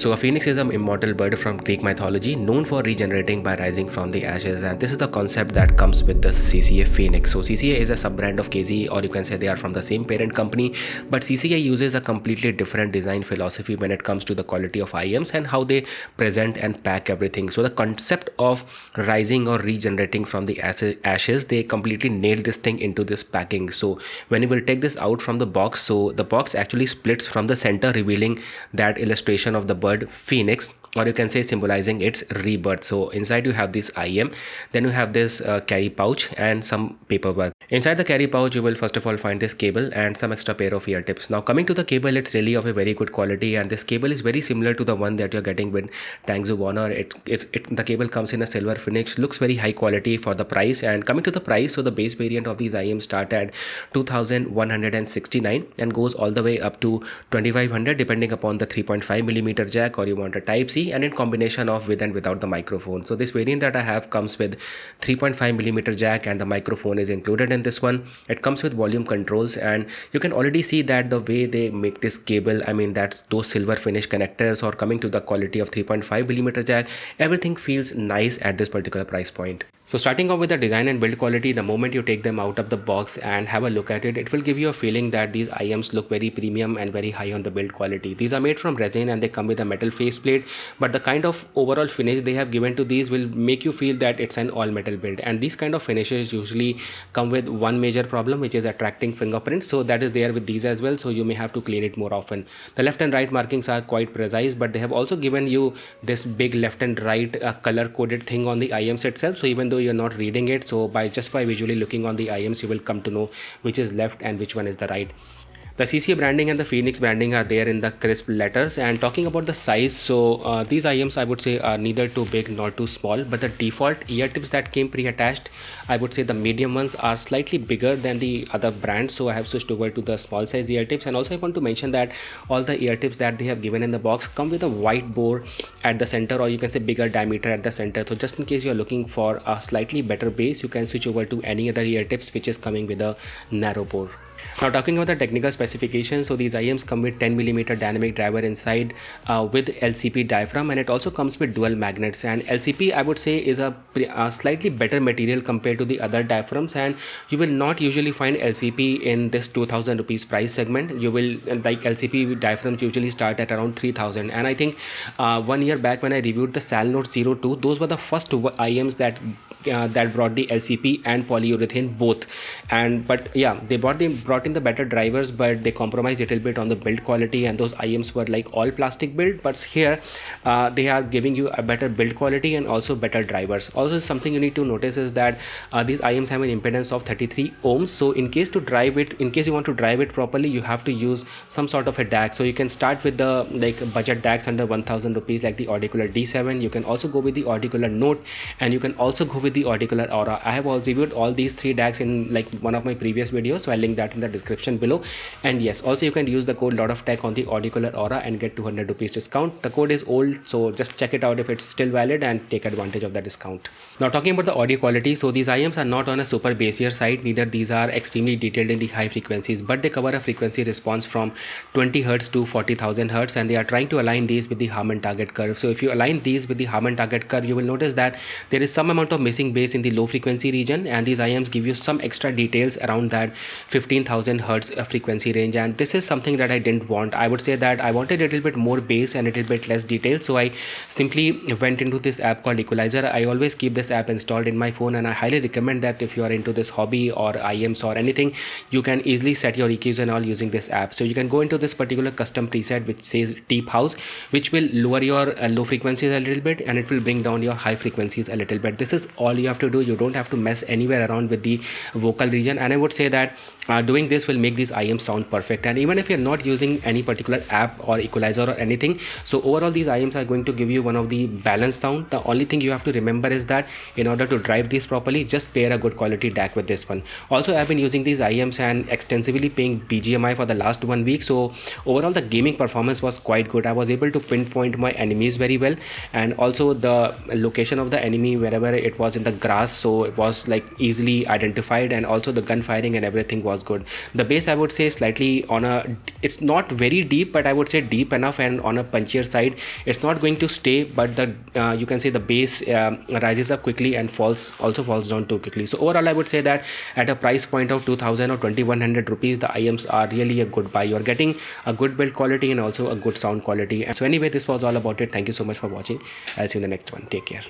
So a phoenix is an immortal bird from Greek mythology, known for regenerating by rising from the ashes, and this is the concept that comes with the CCA Phoenix. So CCA is a sub-brand of KZ, or you can say they are from the same parent company, but CCA uses a completely different design philosophy when it comes to the quality of IEMs and how they present and pack everything. So the concept of rising or regenerating from the ashes, they completely nailed this thing into this packing. So when you will take this out from the box, so the box actually splits from the center, revealing that illustration of the bird phoenix, or you can say symbolizing its rebirth. So inside you have this IEM, then you have this carry pouch and some paperwork. Inside the carry pouch you will first of all find this cable and some extra pair of ear tips. Now coming to the cable, it's really of a very good quality, and this cable is very similar to the one that you're getting with Tangzu Warner. The cable comes in a silver finish, looks very high quality for the price. And coming to the price, so the base variant of these IEMs start at 2169 and goes all the way up to 2500 depending upon the 3.5mm jack, or you want a type C, and in combination of with and without the microphone. So this variant that I have comes with 3.5mm jack, and the microphone is included in this one. It comes with volume controls, and you can already see that the way they make this cable, I mean that's those silver finish connectors, or coming to the quality of 3.5mm jack, everything feels nice at this particular price point. So starting off with the design and build quality, the moment you take them out of the box and have a look at it, it will give you a feeling that these IEMs look very premium and very high on the build quality. These are made from resin and they come with a metal faceplate, but the kind of overall finish they have given to these will make you feel that it's an all metal build. And these kind of finishes usually come with one major problem, which is attracting fingerprints. So that is there with these as well, so you may have to clean it more often. The left and right markings are quite precise, but they have also given you this big left and right color coded thing on the IEMs itself. So even though you're not reading it, so by visually looking on the IEMs, you will come to know which is left and which one is the right. The CCA branding and the Phoenix branding are there in the crisp letters. And talking about the size, so these IEMs I would say are neither too big nor too small, but the default ear tips that came pre-attached, I would say the medium ones are slightly bigger than the other brands, so I have switched over to the small size ear tips. And also I want to mention that all the ear tips that they have given in the box come with a white bore at the center, or you can say bigger diameter at the center. So just in case you are looking for a slightly better base, you can switch over to any other ear tips which is coming with a narrow bore. Now talking about the technical specifications, so these IEMs come with 10mm dynamic driver inside with LCP diaphragm, and it also comes with dual magnets. And LCP I would say is a slightly better material compared to the other diaphragms, and you will not usually find LCP in this 2000 rupees price segment. You will, like LCP diaphragms usually start at around 3000. And I think 1 year back when I reviewed the Sal Note 02, those were the first IEMs that brought the LCP and polyurethane both. And but yeah, they brought in the better drivers, but they compromised a little bit on the build quality, and those IEMs were like all plastic build. But here they are giving you a better build quality and also better drivers. Also something you need to notice is that these IEMs have an impedance of 33 ohms. So in case you want to drive it properly, you have to use some sort of a DAC. So you can start with the budget DACs under 1000 rupees like the Audicooler D7. You can also go with the Audicooler Note, and you can also go with the Audicooler Aura. I have reviewed all these three DACs in like one of my previous videos, so I'll link that in the description below. And yes, also you can use the code lot of tech on the Audicooler Aura and get 200 rupees discount. The code is old, so just check it out if it's still valid and take advantage of the discount. Now talking about the audio quality, so these IEMs are not on a super bassier side, neither these are extremely detailed in the high frequencies, but they cover a frequency response from 20 Hz to 40,000 Hz, and they are trying to align these with the Harman target curve. So if you align these with the Harman target curve, you will notice that there is some amount of missing bass in the low frequency region, and these IEMs give you some extra details around that 15,000 Hz frequency range. And this is something that I didn't want. I would say that I wanted a little bit more bass and a little bit less detail, so I simply went into this app called Equalizer. I always keep this app installed in my phone, and I highly recommend that if you are into this hobby or IEMs or anything, you can easily set your EQs and all using this app. So you can go into this particular custom preset which says Deep House, which will lower your low frequencies a little bit, and it will bring down your high frequencies a little bit. This is all you have to do. You don't have to mess anywhere around with the vocal region, and I would say that doing this will make these IEMs sound perfect. And even if you're not using any particular app or equalizer or anything, so overall these IEMs are going to give you one of the balanced sound. The only thing you have to remember is that in order to drive these properly, just pair a good quality DAC with this one. Also, I've been using these IEMs and extensively paying BGMI for the last 1 week, so overall the gaming performance was quite good. I was able to pinpoint my enemies very well, and also the location of the enemy wherever it was in the grass, so it was like easily identified, and also the gun firing and everything was was good. The bass, I would say, slightly on a, it's not very deep, but I would say deep enough and on a punchier side. It's not going to stay, but the you can say the bass rises up quickly and also falls down too quickly. So overall, I would say that at a price point of 2000 or 2100 rupees, the IEMs are really a good buy. You're getting a good build quality and also a good sound quality. And so anyway, this was all about it. Thank you so much for watching. I'll see you in the next one. Take care.